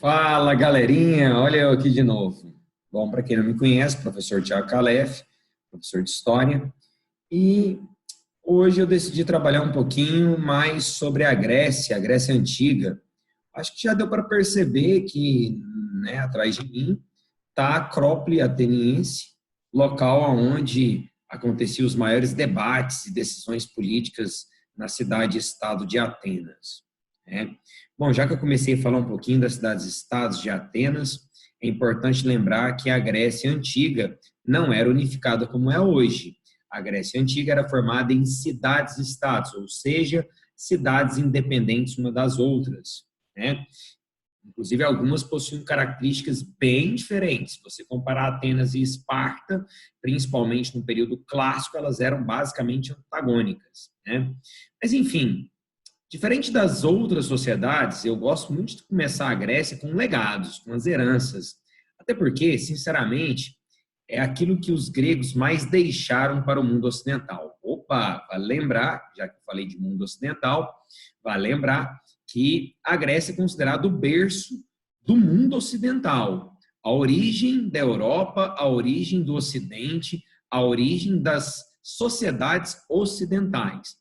Fala, galerinha! Olha eu aqui de novo. Bom, para quem não me conhece, professor Tiago Calef, professor de História, e hoje eu decidi trabalhar um pouquinho mais sobre a Grécia Antiga. Acho que já deu para perceber que, né, atrás de mim está a Acrópole Ateniense, local onde aconteciam os maiores debates e decisões políticas na cidade-estado de Atenas, né? Bom, já que eu comecei a falar um pouquinho das cidades-estados de Atenas, é importante lembrar que a Grécia Antiga não era unificada como é hoje. A Grécia Antiga era formada em cidades-estados, ou seja, cidades independentes uma das outras, né? Inclusive, algumas possuem características bem diferentes. Se você comparar Atenas e Esparta, principalmente no período clássico, elas eram basicamente antagônicas, né? Mas, enfim, diferente das outras sociedades, eu gosto muito de começar a Grécia com legados, com as heranças. Até porque, sinceramente, é aquilo que os gregos mais deixaram para o mundo ocidental. Opa, vale lembrar, já que eu falei de mundo ocidental, vale lembrar que a Grécia é considerada o berço do mundo ocidental, a origem da Europa, a origem do Ocidente, a origem das sociedades ocidentais,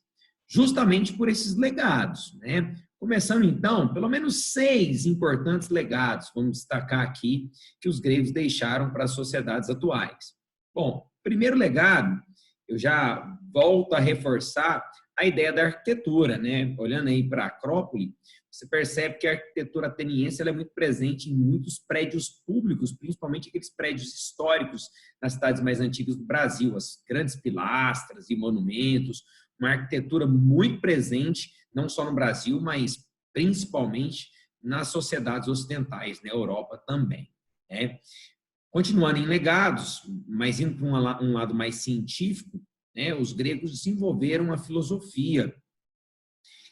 justamente por esses legados, né? Começando então, pelo menos 6 importantes legados, vamos destacar aqui, que os gregos deixaram para as sociedades atuais. Bom, primeiro legado, eu já volto a reforçar a ideia da arquitetura, né? Olhando aí para a Acrópole, você percebe que a arquitetura ateniense ela é muito presente em muitos prédios públicos, principalmente aqueles prédios históricos nas cidades mais antigas do Brasil, as grandes pilastras e monumentos, uma arquitetura muito presente, não só no Brasil, mas principalmente nas sociedades ocidentais, na Europa também, né? Continuando em legados, mas indo para um lado mais científico, né, os gregos desenvolveram a filosofia,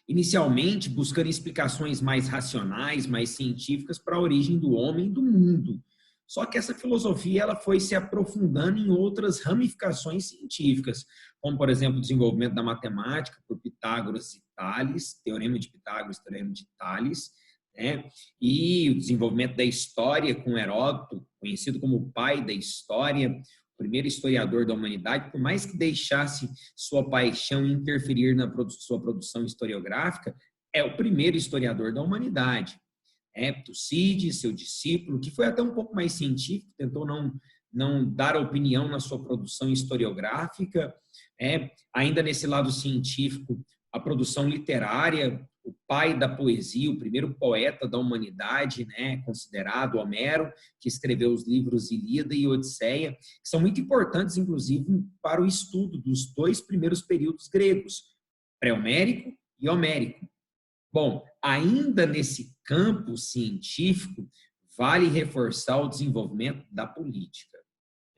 inicialmente buscando explicações mais racionais, mais científicas para a origem do homem e do mundo. Só que essa filosofia ela foi se aprofundando em outras ramificações científicas, como, por exemplo, o desenvolvimento da matemática por Pitágoras e Tales, Teorema de Pitágoras, Teorema de Tales, né? E o desenvolvimento da história com Heródoto, conhecido como o pai da história, o primeiro historiador da humanidade, por mais que deixasse sua paixão interferir na sua produção historiográfica, é o primeiro historiador da humanidade. Tucídides, seu discípulo, que foi até um pouco mais científico, tentou não dar opinião na sua produção historiográfica, ainda nesse lado científico, a produção literária, o pai da poesia, o primeiro poeta da humanidade, né, considerado Homero, que escreveu os livros Ilíada e Odisseia, que são muito importantes, inclusive, para o estudo dos dois primeiros períodos gregos, pré-homérico e homérico. Bom, ainda nesse campo científico, vale reforçar o desenvolvimento da política,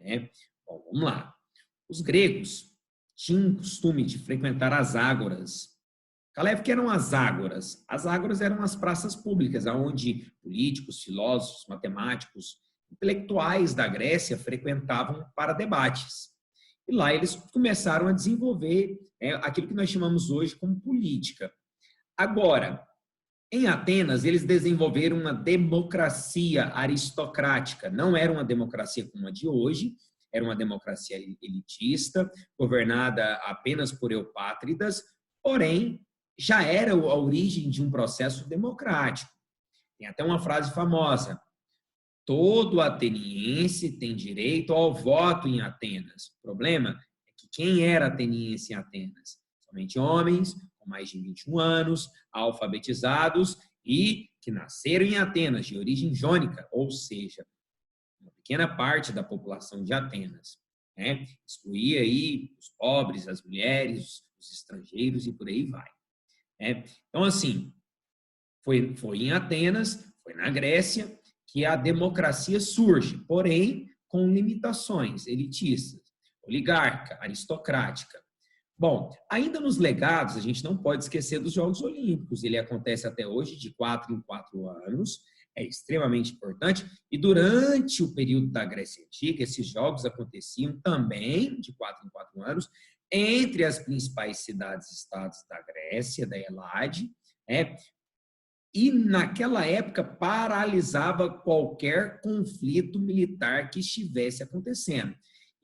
né? Bom, vamos lá. Os gregos tinham o costume de frequentar as ágoras. Caleb, que eram as ágoras? As ágoras eram as praças públicas, onde políticos, filósofos, matemáticos, intelectuais da Grécia frequentavam para debates. E lá eles começaram a desenvolver aquilo que nós chamamos hoje como política. Agora, em Atenas, eles desenvolveram uma democracia aristocrática. Não era uma democracia como a de hoje, era uma democracia elitista, governada apenas por eupátridas, porém, já era a origem de um processo democrático. Tem até uma frase famosa: todo ateniense tem direito ao voto em Atenas. O problema é que quem era ateniense em Atenas? Somente homens com mais de 21 anos, alfabetizados e que nasceram em Atenas, de origem jônica, ou seja, uma pequena parte da população de Atenas, né? Excluía aí os pobres, as mulheres, os estrangeiros e por aí vai, né? Então, assim, foi em Atenas, foi na Grécia, que a democracia surge, porém com limitações elitistas, oligárquica, aristocrática. Bom, ainda nos legados, a gente não pode esquecer dos Jogos Olímpicos. Ele acontece até hoje, de 4 em 4 anos, é extremamente importante. E durante o período da Grécia Antiga, esses jogos aconteciam também, de 4 em 4 anos, entre as principais cidades-estados da Grécia, da Elade, né? e naquela época paralisava qualquer conflito militar que estivesse acontecendo.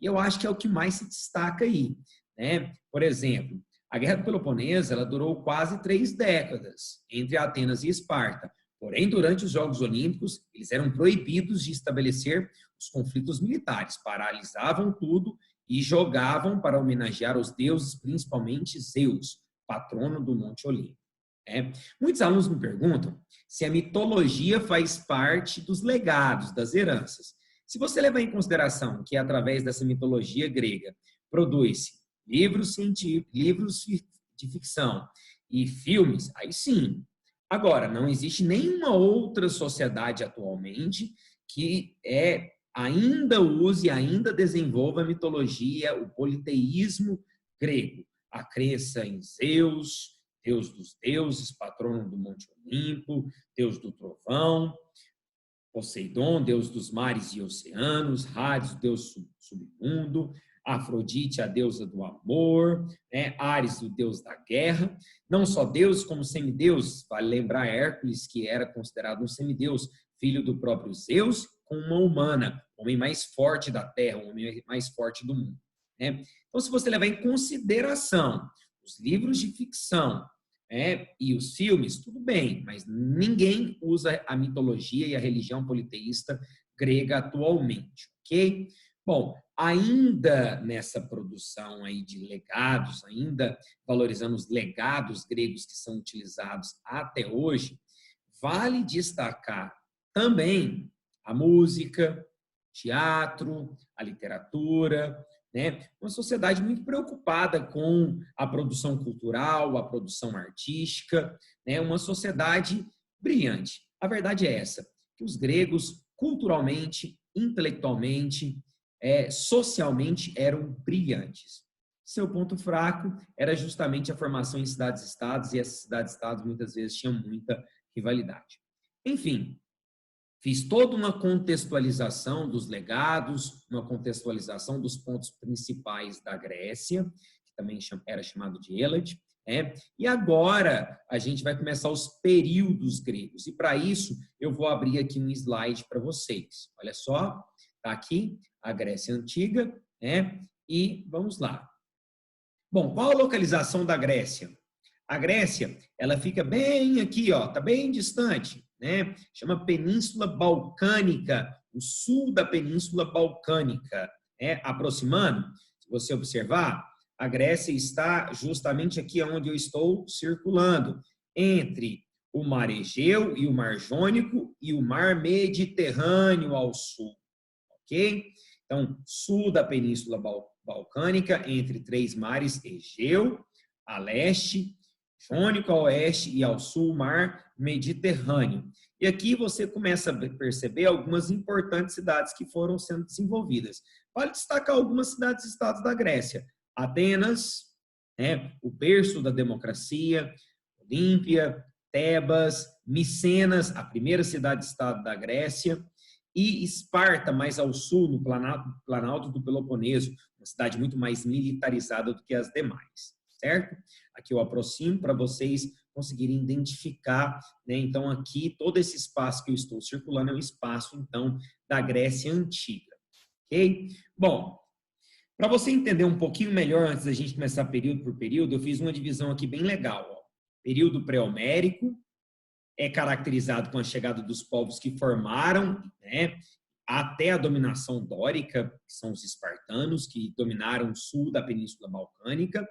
E eu acho que é o que mais se destaca aí, né? Por exemplo, a Guerra do Peloponeso, ela durou quase 3 décadas entre Atenas e Esparta. Porém, durante os Jogos Olímpicos, eles eram proibidos de estabelecer os conflitos militares, paralisavam tudo e jogavam para homenagear os deuses, principalmente Zeus, patrono do Monte Olimpo. Muitos alunos me perguntam se a mitologia faz parte dos legados, das heranças. Se você levar em consideração que, através dessa mitologia grega, produz-se livros científicos, livros de ficção e filmes, aí sim. Agora, não existe nenhuma outra sociedade atualmente que ainda use e ainda desenvolva a mitologia, o politeísmo grego, a crença em Zeus, Deus dos deuses, patrono do Monte Olimpo, Deus do trovão, Poseidon, Deus dos mares e oceanos, Hades, Deus submundo, Afrodite, a deusa do amor, Ares, o deus da guerra. Não só deuses, como semideuses. Vale lembrar Hércules, que era considerado um semideus, filho do próprio Zeus, com uma humana, o homem mais forte da Terra, o homem mais forte do mundo. Então, se você levar em consideração os livros de ficção e os filmes, tudo bem, mas ninguém usa a mitologia e a religião politeísta grega atualmente, ok? Bom, ainda nessa produção aí de legados, ainda valorizando os legados gregos que são utilizados até hoje, vale destacar também a música, teatro, a literatura, uma sociedade muito preocupada com a produção cultural, a produção artística, uma sociedade brilhante. A verdade é essa, que os gregos, culturalmente, intelectualmente, socialmente, eram brilhantes. Seu ponto fraco era justamente a formação em cidades-estados, e essas cidades-estados muitas vezes tinham muita rivalidade. Enfim, fiz toda uma contextualização dos legados, uma contextualização dos pontos principais da Grécia, que também era chamado de Hélade, e agora a gente vai começar os períodos gregos. E para isso eu vou abrir aqui um slide para vocês. Olha só, está aqui a Grécia Antiga, e vamos lá. Bom, qual a localização da Grécia? A Grécia, ela fica bem aqui, ó, tá bem distante, Chama Península Balcânica, o sul da Península Balcânica, aproximando. Se você observar, a Grécia está justamente aqui onde eu estou circulando, entre o Mar Egeu e o Mar Jônico e o Mar Mediterrâneo ao sul, ok? Então, sul da Península Balcânica, entre 3 mares, Egeu, a leste, Jônico ao oeste e ao sul, Mar Mediterrâneo. E aqui você começa a perceber algumas importantes cidades que foram sendo desenvolvidas. Vale destacar algumas cidades-estados da Grécia. Atenas, o berço da democracia, Olímpia, Tebas, Micenas, a primeira cidade-estado da Grécia, e Esparta, mais ao sul, no Planalto do Peloponeso, uma cidade muito mais militarizada do que as demais, certo? Aqui eu aproximo para vocês conseguirem identificar, Então, aqui, todo esse espaço que eu estou circulando é um espaço, então, da Grécia Antiga, ok? Bom, para você entender um pouquinho melhor, antes da gente começar período por período, eu fiz uma divisão aqui bem legal, ó. Período pré-homérico é caracterizado com a chegada dos povos que formaram, até a dominação dórica, que são os espartanos, que dominaram o sul da Península Balcânica.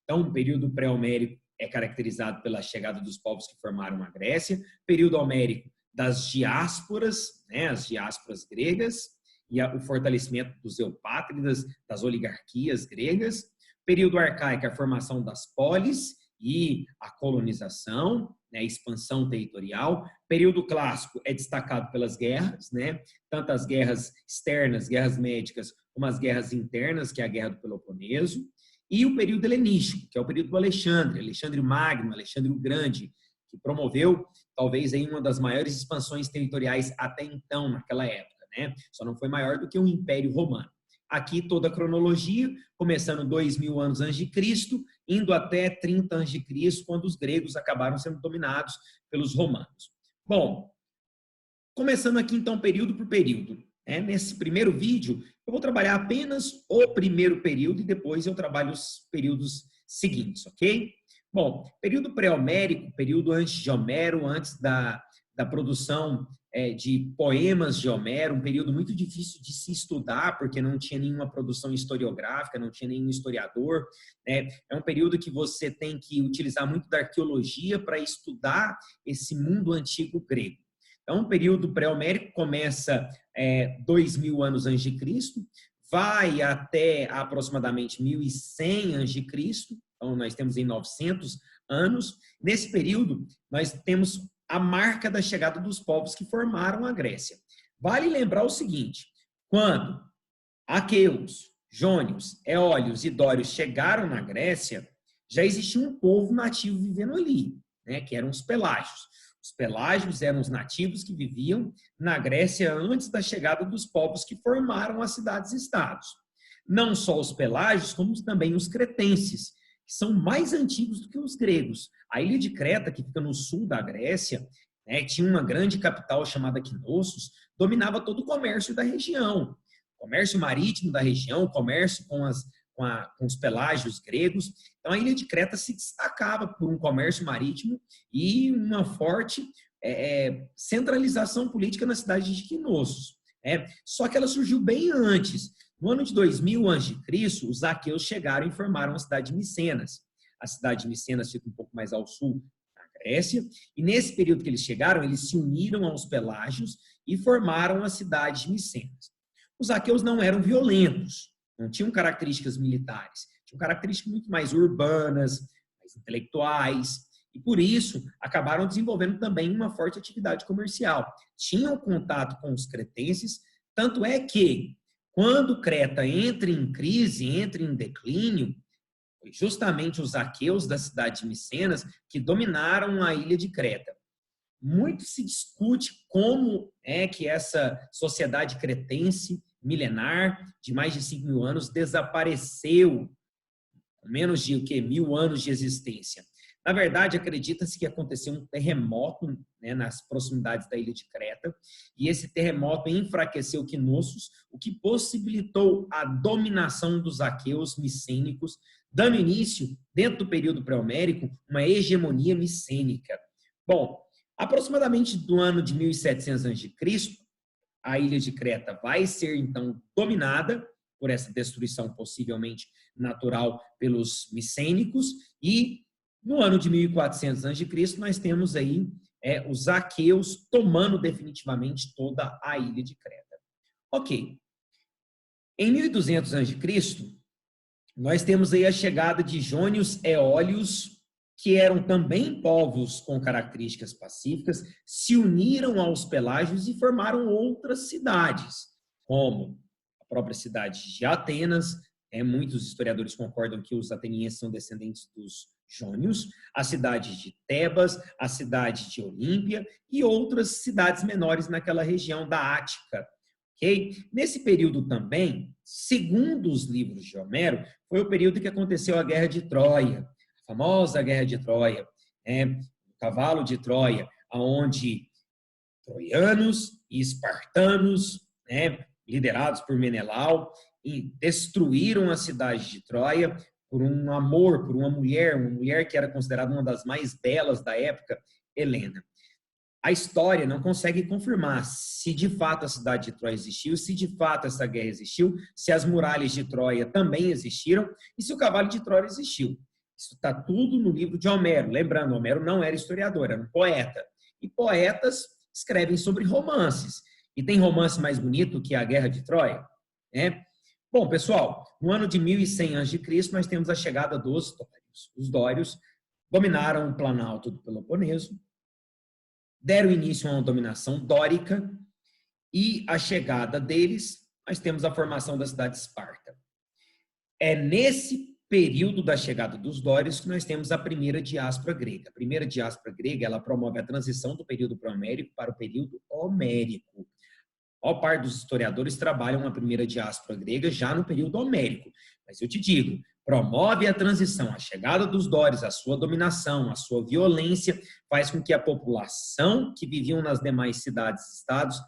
Então, o período pré-homérico é caracterizado pela chegada dos povos que formaram a Grécia. Período homérico das diásporas, as diásporas gregas, e o fortalecimento dos eupátridas, das oligarquias gregas. Período arcaico, a formação das polis e a colonização, a expansão territorial. Período clássico é destacado pelas guerras, tanto as guerras externas, guerras médicas, como as guerras internas, que é a Guerra do Peloponeso. E o período helenístico, que é o período do Alexandre Magno, Alexandre o Grande, que promoveu talvez aí uma das maiores expansões territoriais até então, naquela época, Só não foi maior do que o Império Romano. Aqui toda a cronologia, começando 2000 anos antes de Cristo, indo até 30 antes de Cristo, quando os gregos acabaram sendo dominados pelos romanos. Bom, começando aqui então período por período. Nesse primeiro vídeo, eu vou trabalhar apenas o primeiro período e depois eu trabalho os períodos seguintes, ok? Bom, período pré-homérico, período antes de Homero, antes da produção de poemas de Homero, um período muito difícil de se estudar, porque não tinha nenhuma produção historiográfica, não tinha nenhum historiador. É um período que você tem que utilizar muito da arqueologia para estudar esse mundo antigo grego. Então, o período pré-homérico começa 2000 anos antes de Cristo, vai até aproximadamente 1100 antes de Cristo. Então, nós temos em 900 anos. Nesse período, nós temos a marca da chegada dos povos que formaram a Grécia. Vale lembrar o seguinte, quando aqueus, jônios, eólios e dórios chegaram na Grécia, já existia um povo nativo vivendo ali, que eram os pelágios. Os pelágios eram os nativos que viviam na Grécia antes da chegada dos povos que formaram as cidades-estados. Não só os pelágios, como também os cretenses, que são mais antigos do que os gregos. A ilha de Creta, que fica no sul da Grécia, tinha uma grande capital chamada Knossos, dominava todo o comércio da região. O comércio marítimo da região, o comércio com os pelágios gregos. Então, a ilha de Creta se destacava por um comércio marítimo e uma forte centralização política na cidade de Knossos. Só que ela surgiu bem antes. No ano de 2000 a.C., os aqueus chegaram e formaram a cidade de Micenas. A cidade de Micenas fica um pouco mais ao sul da Grécia, e nesse período que eles chegaram, eles se uniram aos pelágios e formaram a cidade de Micenas. Os aqueus não eram violentos, não tinham características militares, tinham características muito mais urbanas, mais intelectuais, e por isso acabaram desenvolvendo também uma forte atividade comercial. Tinham contato com os cretenses, tanto é que quando Creta entra em crise, entra em declínio, foi justamente os aqueus da cidade de Micenas que dominaram a ilha de Creta. Muito se discute como é que essa sociedade cretense milenar, de mais de 5.000 anos, desapareceu, com menos de 1.000 anos de existência. Na verdade, acredita-se que aconteceu um terremoto nas proximidades da ilha de Creta, e esse terremoto enfraqueceu Knossos, o que possibilitou a dominação dos aqueus micênicos, dando início, dentro do período pré-homérico, uma hegemonia micênica. Bom, aproximadamente do ano de 1700 a.C., a ilha de Creta vai ser, então, dominada por essa destruição possivelmente natural pelos micênicos, e no ano de 1400 a.C., nós temos aí os aqueus tomando definitivamente toda a ilha de Creta. Ok. Em 1200 a.C., nós temos aí a chegada de jônios eólios, que eram também povos com características pacíficas, se uniram aos pelágios e formaram outras cidades, como a própria cidade de Atenas. Muitos historiadores concordam que os atenienses são descendentes dos jônios, a cidade de Tebas, a cidade de Olímpia e outras cidades menores naquela região da Ática. Okay? Nesse período também, segundo os livros de Homero, foi o período que aconteceu a Guerra de Troia, a famosa Guerra de Troia, o cavalo de Troia, onde troianos e espartanos, liderados por Menelau, e destruíram a cidade de Troia por um amor, por uma mulher que era considerada uma das mais belas da época, Helena. A história não consegue confirmar se de fato a cidade de Troia existiu, se de fato essa guerra existiu, se as muralhas de Troia também existiram e se o cavalo de Troia existiu. Isso está tudo no livro de Homero. Lembrando, Homero não era historiador, era um poeta. E poetas escrevem sobre romances. E tem romance mais bonito que a Guerra de Troia? Bom, pessoal, no ano de 1100 a.C., nós temos a chegada dos dórios. Os dórios dominaram o planalto do Peloponeso, deram início a uma dominação dórica, e a chegada deles, nós temos a formação da cidade de Esparta. É nesse período da chegada dos dórios que nós temos a primeira diáspora grega. A primeira diáspora grega, ela promove a transição do período pré-homérico para o período homérico. A maior parte dos historiadores trabalham a primeira diáspora grega já no período homérico. Mas eu te digo, promove a transição, a chegada dos dóris, a sua dominação, a sua violência, faz com que a população que viviam nas demais cidades e estados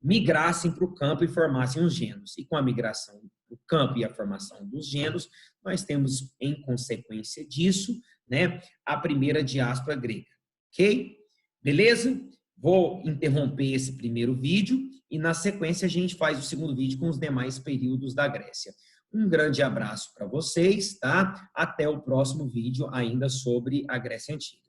migrassem para o campo e formassem os gêneros. E com a migração do campo e a formação dos gêneros, nós temos, em consequência disso, né, a primeira diáspora grega. Ok? Beleza? Vou interromper esse primeiro vídeo e, na sequência, a gente faz o segundo vídeo com os demais períodos da Grécia. Um grande abraço para vocês, tá? Até o próximo vídeo ainda sobre a Grécia Antiga.